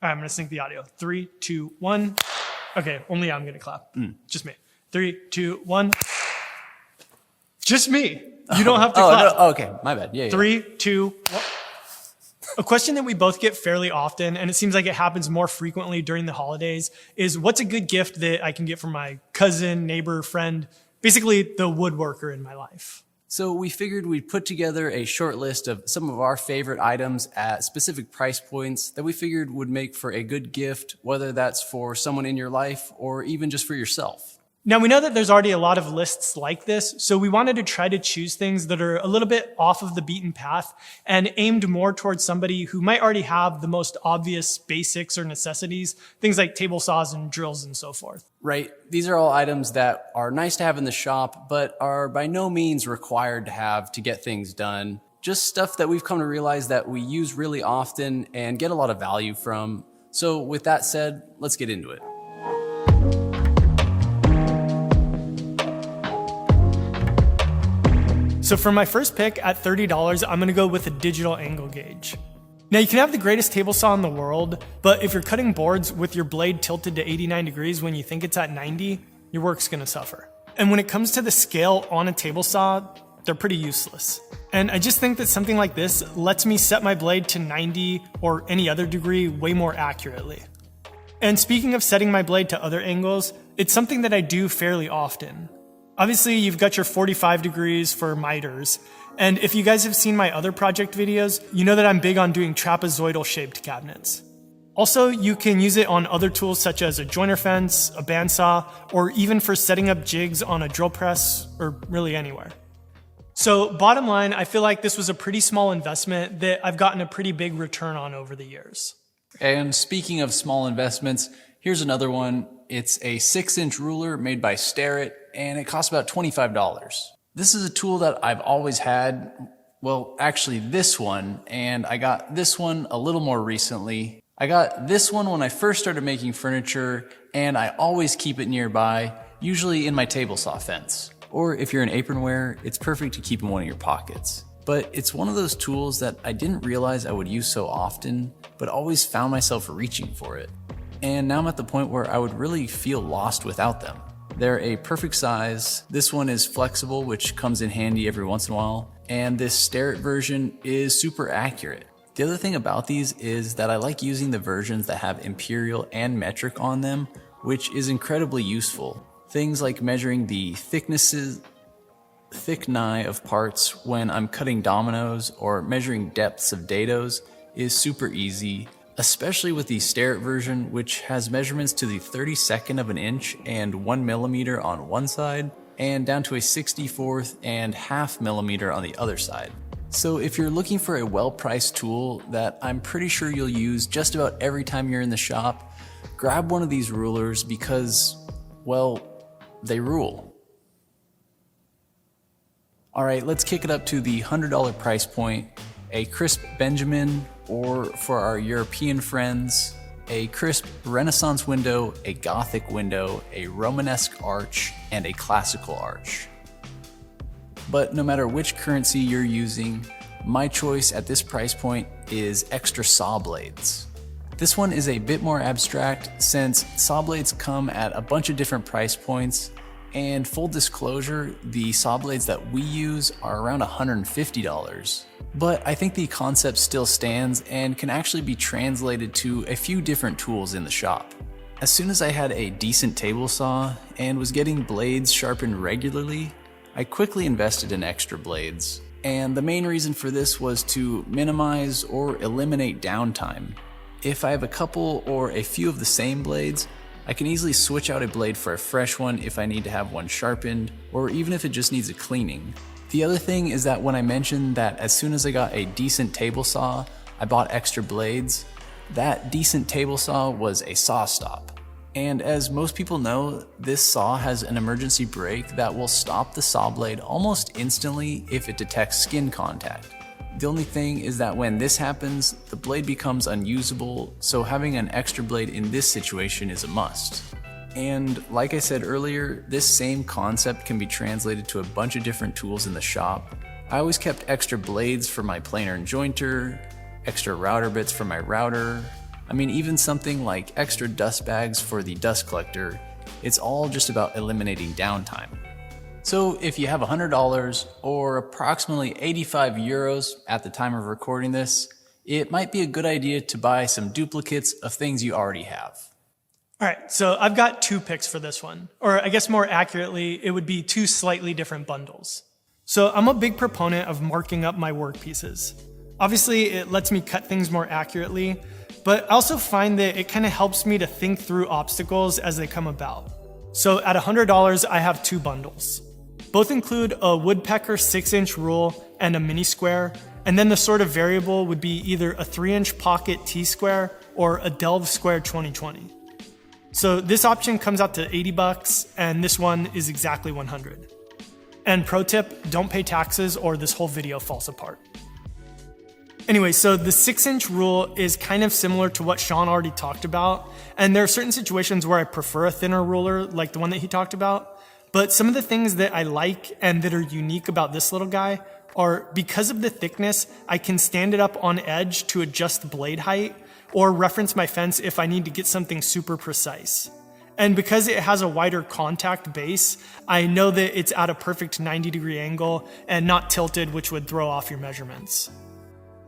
All right, I'm gonna sync the audio. 3, 2, 1. Okay, only I'm gonna clap. Just me. 3, 2, 1. Just me. You don't have to clap. No, okay, my bad. Yeah. 3, 2, 1. A question that we both get fairly often, and it seems like it happens more frequently during the holidays, is what's a good gift that I can get from my cousin, neighbor, friend, basically the woodworker in my life? So we figured we'd put together a short list of some of our favorite items at specific price points that we figured would make for a good gift, whether that's for someone in your life or even just for yourself. Now, we know that there's already a lot of lists like this, so we wanted to try to choose things that are a little bit off of the beaten path and aimed more towards somebody who might already have the most obvious basics or necessities, things like table saws and drills and so forth. Right. These are all items that are nice to have in the shop, but are by no means required to have to get things done. Just stuff that we've come to realize that we use really often and get a lot of value from. So with that said, let's get into it. So for my first pick at $30, I'm gonna go with a digital angle gauge. Now you can have the greatest table saw in the world, but if you're cutting boards with your blade tilted to 89 degrees when you think it's at 90, your work's gonna suffer. And when it comes to the scale on a table saw, they're pretty useless. And I just think that something like this lets me set my blade to 90 or any other degree way more accurately. And speaking of setting my blade to other angles, it's something that I do fairly often. Obviously, you've got your 45 degrees for miters, and if you guys have seen my other project videos, you know that I'm big on doing trapezoidal shaped cabinets. Also, you can use it on other tools such as a joiner fence, a bandsaw, or even for setting up jigs on a drill press, or really anywhere. So bottom line, I feel like this was a pretty small investment that I've gotten a pretty big return on over the years. And speaking of small investments, here's another one. It's a 6-inch ruler made by Starrett, and it costs about $25. This is a tool that I've always had. Well, actually this one, and I got this one a little more recently. I got this one when I first started making furniture, and I always keep it nearby, usually in my table saw fence. Or if you're an apron wearer, it's perfect to keep in one of your pockets. But it's one of those tools that I didn't realize I would use so often, but always found myself reaching for it. And now I'm at the point where I would really feel lost without them. They're a perfect size. This one is flexible, which comes in handy every once in a while. And this Starrett version is super accurate. The other thing about these is that I like using the versions that have imperial and metric on them, which is incredibly useful. Things like measuring the thickness of parts when I'm cutting dominoes or measuring depths of dados is super easy. Especially with the Starrett version, which has measurements to the 32nd of an inch and 1 millimeter on one side, and down to a 64th and ½ millimeter on the other side. So if you're looking for a well-priced tool that I'm pretty sure you'll use just about every time you're in the shop, grab one of these rulers because, well, they rule. All right, let's kick it up to the $100 price point. A crisp Benjamin, or for our European friends, a crisp Renaissance window, a Gothic window, a Romanesque arch, and a classical arch. But no matter which currency you're using, my choice at this price point is extra saw blades. This one is a bit more abstract since saw blades come at a bunch of different price points, and full disclosure, the saw blades that we use are around $150. But I think the concept still stands and can actually be translated to a few different tools in the shop. As soon as I had a decent table saw and was getting blades sharpened regularly, I quickly invested in extra blades. And the main reason for this was to minimize or eliminate downtime. If I have a couple or a few of the same blades, I can easily switch out a blade for a fresh one if I need to have one sharpened, or even if it just needs a cleaning. The other thing is that when I mentioned that as soon as I got a decent table saw, I bought extra blades, that decent table saw was a saw stop. And as most people know, this saw has an emergency brake that will stop the saw blade almost instantly if it detects skin contact. The only thing is that when this happens, the blade becomes unusable, so having an extra blade in this situation is a must. And like I said earlier, this same concept can be translated to a bunch of different tools in the shop. I always kept extra blades for my planer and jointer, extra router bits for my router. I mean, even something like extra dust bags for the dust collector, it's all just about eliminating downtime. So if you have $100 or approximately 85 euros at the time of recording this, it might be a good idea to buy some duplicates of things you already have. All right, so I've got 2 picks for this one, or I guess more accurately, it would be 2 slightly different bundles. So I'm a big proponent of marking up my work pieces. Obviously, it lets me cut things more accurately, but I also find that it kind of helps me to think through obstacles as they come about. So at $100, I have 2 bundles. Both include a woodpecker 6-inch rule and a mini square, and then the sort of variable would be either a 3-inch pocket T-square or a Delve square 2020. So this option comes out to $80, and this one is exactly $100. And pro tip, don't pay taxes or this whole video falls apart. Anyway, so the 6-inch rule is kind of similar to what Sean already talked about, and there are certain situations where I prefer a thinner ruler like the one that he talked about. But some of the things that I like and that are unique about this little guy are because of the thickness, I can stand it up on edge to adjust the blade height or reference my fence if I need to get something super precise. And because it has a wider contact base, I know that it's at a perfect 90-degree angle and not tilted, which would throw off your measurements.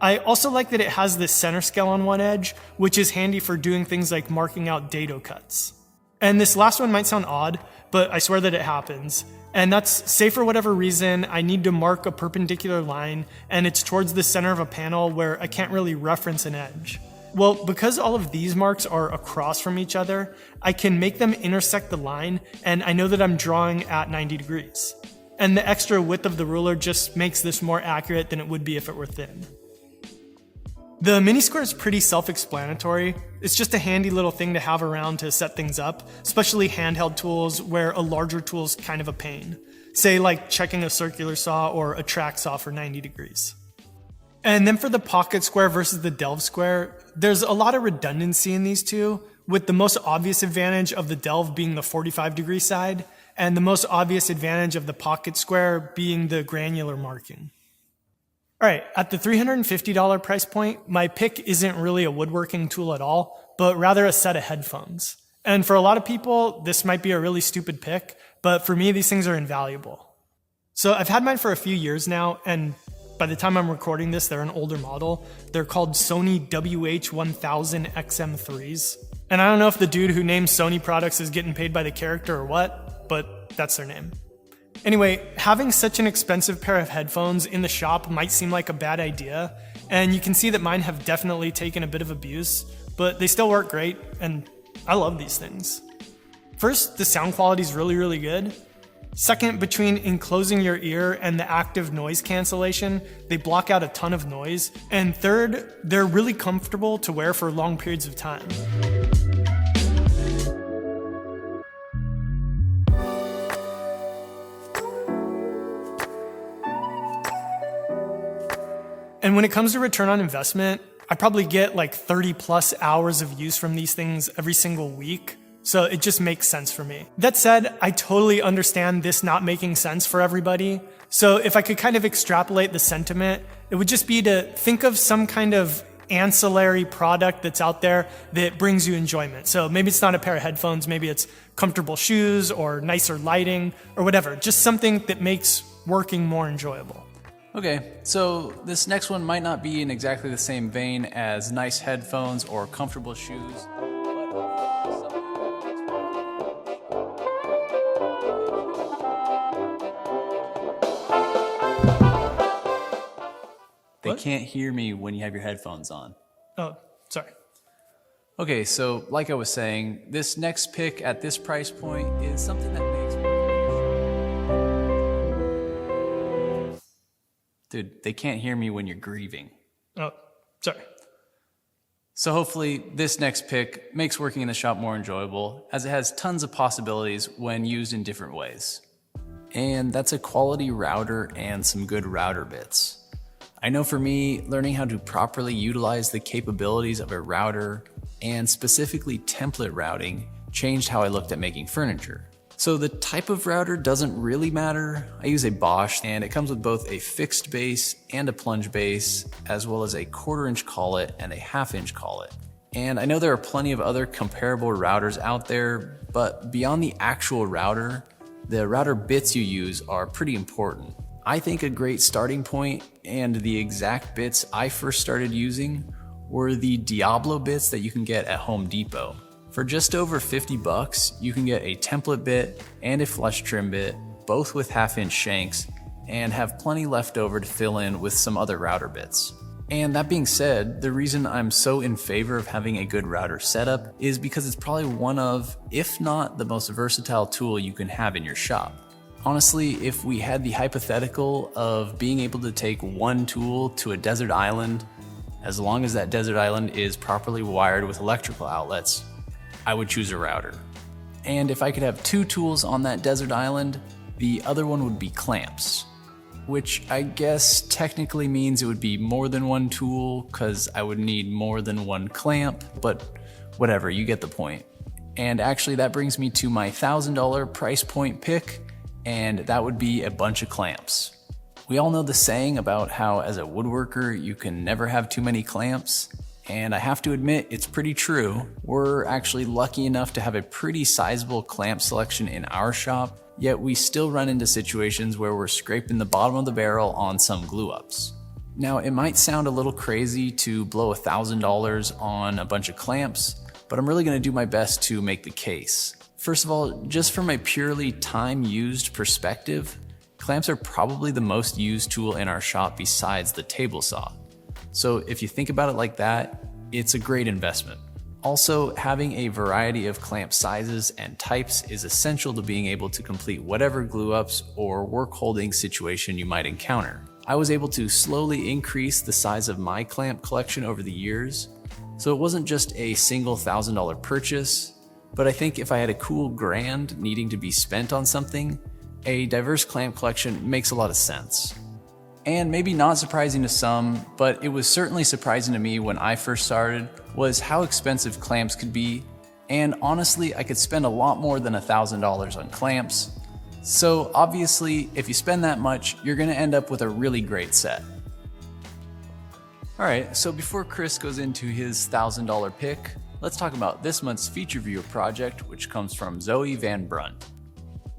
I also like that it has this center scale on one edge, which is handy for doing things like marking out dado cuts. And this last one might sound odd, but I swear that it happens. And that's, say for whatever reason, I need to mark a perpendicular line and it's towards the center of a panel where I can't really reference an edge. Well, because all of these marks are across from each other, I can make them intersect the line and I know that I'm drawing at 90 degrees. And the extra width of the ruler just makes this more accurate than it would be if it were thin. The mini square is pretty self-explanatory. It's just a handy little thing to have around to set things up, especially handheld tools where a larger tool is kind of a pain. Say like checking a circular saw or a track saw for 90 degrees. And then for the pocket square versus the Delve square, there's a lot of redundancy in these two, with the most obvious advantage of the Delve being the 45-degree side, and the most obvious advantage of the pocket square being the granular marking. All right, at the $350 price point, my pick isn't really a woodworking tool at all, but rather a set of headphones. And for a lot of people, this might be a really stupid pick, but for me, these things are invaluable. So I've had mine for a few years now, and by the time I'm recording this, they're an older model. They're called Sony WH-1000 XM3s. And I don't know if the dude who named Sony products is getting paid by the character or what, but that's their name. Anyway, having such an expensive pair of headphones in the shop might seem like a bad idea, and you can see that mine have definitely taken a bit of abuse, but they still work great, and I love these things. First, the sound quality is really, really good. Second, between enclosing your ear and the active noise cancellation, they block out a ton of noise. And third, they're really comfortable to wear for long periods of time. And when it comes to return on investment, I probably get like 30 plus hours of use from these things every single week. So it just makes sense for me. That said, I totally understand this not making sense for everybody. So if I could kind of extrapolate the sentiment, it would just be to think of some kind of ancillary product that's out there that brings you enjoyment. So maybe it's not a pair of headphones, maybe it's comfortable shoes or nicer lighting or whatever. Just something that makes working more enjoyable. Okay, so this next one might not be in exactly the same vein as nice headphones or comfortable shoes. They can't hear me when you have your headphones on. Oh, sorry. Okay, so like I was saying, this next pick at this price point is something that makes... Dude, they can't hear me when you're grieving. Oh, sorry. So hopefully this next pick makes working in the shop more enjoyable, as it has tons of possibilities when used in different ways. And that's a quality router and some good router bits. I know for me, learning how to properly utilize the capabilities of a router and specifically template routing changed how I looked at making furniture. So the type of router doesn't really matter. I use a Bosch and it comes with both a fixed base and a plunge base, as well as a 1/4 inch collet and a 1/2 inch collet. And I know there are plenty of other comparable routers out there, but beyond the actual router, the router bits you use are pretty important. I think a great starting point, and the exact bits I first started using, were the Diablo bits that you can get at Home Depot. For just over 50 bucks, you can get a template bit and a flush trim bit, both with 1/2-inch shanks, and have plenty left over to fill in with some other router bits. And that being said, the reason I'm so in favor of having a good router setup is because it's probably one of, if not the most versatile tool you can have in your shop. Honestly, if we had the hypothetical of being able to take one tool to a desert island, as long as that desert island is properly wired with electrical outlets, I would choose a router. And if I could have 2 tools on that desert island, the other one would be clamps. Which I guess technically means it would be more than one tool because I would need more than one clamp, but whatever, you get the point. And actually that brings me to my $1,000 price point pick, and that would be a bunch of clamps. We all know the saying about how as a woodworker you can never have too many clamps, and I have to admit it's pretty true. We're actually lucky enough to have a pretty sizable clamp selection in our shop, yet we still run into situations where we're scraping the bottom of the barrel on some glue ups. Now, it might sound a little crazy to blow $1,000 on a bunch of clamps, but I'm really gonna do my best to make the case. First of all, just from a purely time used perspective, clamps are probably the most used tool in our shop besides the table saw. So if you think about it like that, it's a great investment. Also, having a variety of clamp sizes and types is essential to being able to complete whatever glue ups or work holding situation you might encounter. I was able to slowly increase the size of my clamp collection over the years, so it wasn't just a single $1,000 purchase, but I think if I had a cool grand needing to be spent on something, a diverse clamp collection makes a lot of sense. And maybe not surprising to some, but it was certainly surprising to me when I first started, was how expensive clamps could be. And honestly, I could spend a lot more than $1,000 on clamps. So obviously, if you spend that much, you're gonna end up with a really great set. All right, so before Chris goes into his $1,000 pick, let's talk about this month's feature viewer project, which comes from Zoe Van Brunt.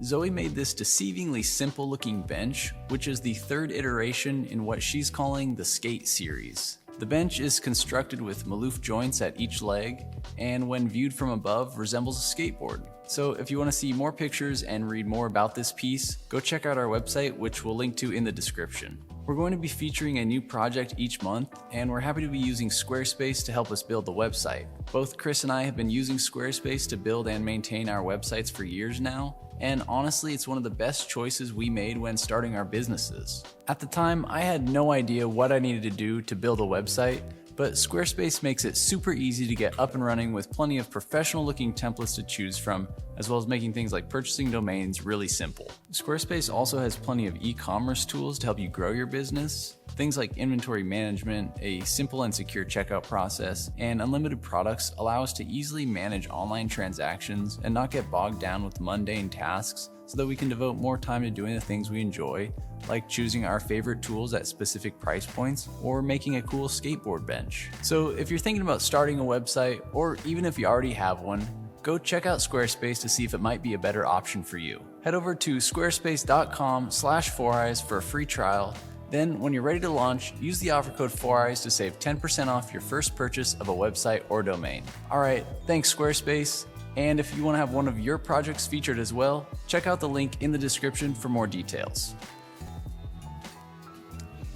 Zoe made this deceivingly simple looking bench, which is the 3rd iteration in what she's calling the Skate series. The bench is constructed with maloof joints at each leg, and when viewed from above resembles a skateboard. So if you want to see more pictures and read more about this piece, go check out our website, which we'll link to in the description. We're going to be featuring a new project each month, and we're happy to be using Squarespace to help us build the website. Both Chris and I have been using Squarespace to build and maintain our websites for years now, and honestly, it's one of the best choices we made when starting our businesses. At the time, I had no idea what I needed to do to build a website, but Squarespace makes it super easy to get up and running with plenty of professional looking templates to choose from, as well as making things like purchasing domains really simple. Squarespace also has plenty of e-commerce tools to help you grow your business. Things like inventory management, a simple and secure checkout process, and unlimited products allow us to easily manage online transactions and not get bogged down with mundane tasks, so that we can devote more time to doing the things we enjoy, like choosing our favorite tools at specific price points or making a cool skateboard bench. So if you're thinking about starting a website, or even if you already have one, go check out Squarespace to see if it might be a better option for you. Head over to squarespace.com/4eyes for a free trial. Then when you're ready to launch, use the offer code 4eyes to save 10% off your first purchase of a website or domain. All right, thanks Squarespace. And if you want to have one of your projects featured as well, check out the link in the description for more details.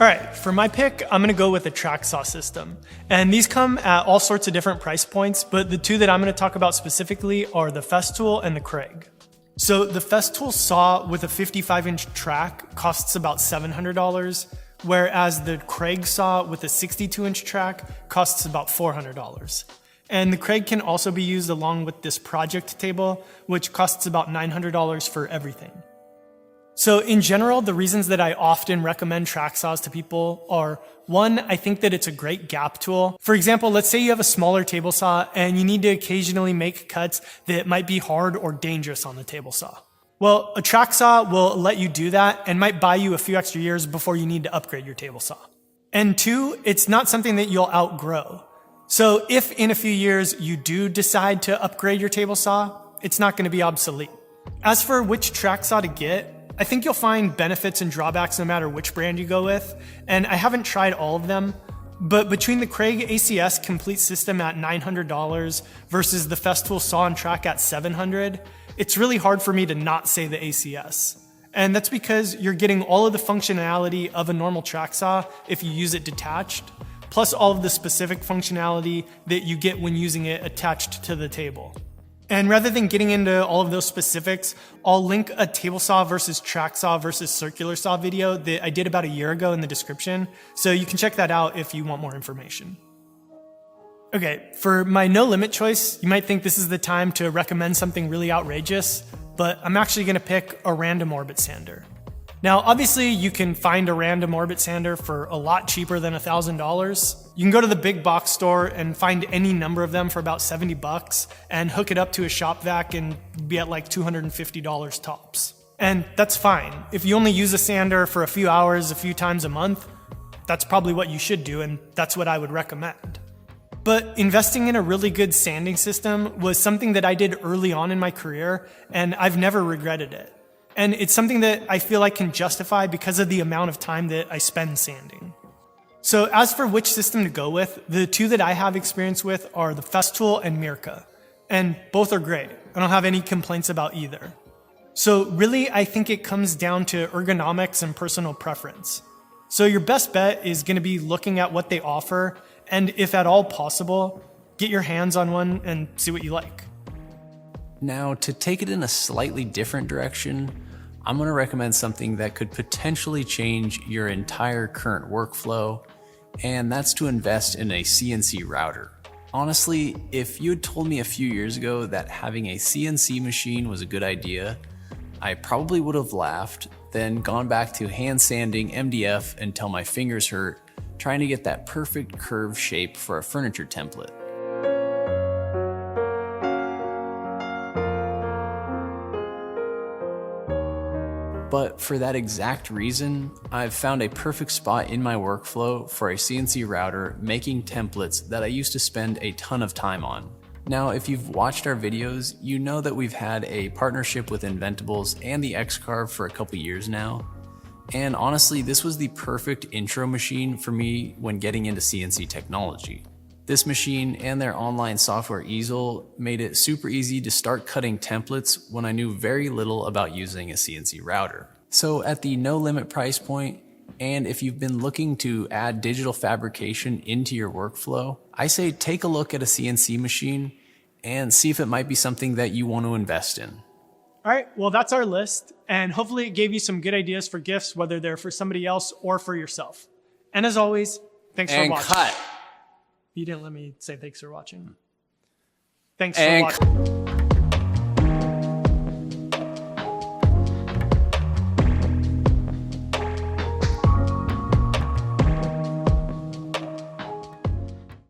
All right, for my pick, I'm gonna go with a track saw system. And these come at all sorts of different price points, but the 2 that I'm gonna talk about specifically are the Festool and the Craig. So the Festool saw with a 55-inch track costs about $700, whereas the Craig saw with a 62-inch track costs about $400. And the Craig can also be used along with this project table, which costs about $900 for everything. So in general, the reasons that I often recommend track saws to people are, 1, I think that it's a great gap tool. For example, let's say you have a smaller table saw and you need to occasionally make cuts that might be hard or dangerous on the table saw. Well, a track saw will let you do that and might buy you a few extra years before you need to upgrade your table saw. And 2, it's not something that you'll outgrow. So if in a few years you do decide to upgrade your table saw, it's not going to be obsolete. As for which track saw to get, I think you'll find benefits and drawbacks no matter which brand you go with, and I haven't tried all of them, but between the Craig ACS Complete System at $900 versus the Festool Saw and Track at $700, it's really hard for me to not say the ACS. And that's because you're getting all of the functionality of a normal track saw if you use it detached, plus all of the specific functionality that you get when using it attached to the table. And rather than getting into all of those specifics, I'll link a table saw versus track saw versus circular saw video that I did about a year ago in the description, so you can check that out if you want more information. Okay, for my no limit choice, you might think this is the time to recommend something really outrageous, but I'm actually gonna pick a random orbit sander. Now, obviously you can find a random orbit sander for a lot cheaper than $1,000. You can go to the big box store and find any number of them for about 70 bucks and hook it up to a shop vac and be at like $250 tops. And that's fine. If you only use a sander for a few hours, a few times a month, that's probably what you should do, and that's what I would recommend. But investing in a really good sanding system was something that I did early on in my career, and I've never regretted it. And it's something that I feel I can justify because of the amount of time that I spend sanding. So as for which system to go with, the two that I have experience with are the Festool and Mirka. And both are great. I don't have any complaints about either. So really, I think it comes down to ergonomics and personal preference. So your best bet is going to be looking at what they offer, and if at all possible, get your hands on one and see what you like. Now, to take it in a slightly different direction, I'm going to recommend something that could potentially change your entire current workflow, and that's to invest in a CNC router. Honestly, if you had told me a few years ago that having a CNC machine was a good idea, I probably would have laughed, then gone back to hand sanding MDF until my fingers hurt, trying to get that perfect curved shape for a furniture template. But for that exact reason, I've found a perfect spot in my workflow for a CNC router making templates that I used to spend a ton of time on. Now, if you've watched our videos, you know that we've had a partnership with Inventables and the X-Carve for a couple years now. And honestly, this was the perfect intro machine for me when getting into CNC technology. This machine and their online software easel made it super easy to start cutting templates when I knew very little about using a CNC router. So at the no limit price point, and if you've been looking to add digital fabrication into your workflow, I say take a look at a CNC machine and see if it might be something that you want to invest in. All right, well, that's our list, and hopefully it gave you some good ideas for gifts, whether they're for somebody else or for yourself. And as always, thanks for watching. Cut. You didn't let me say thanks for watching. Thanks for watching.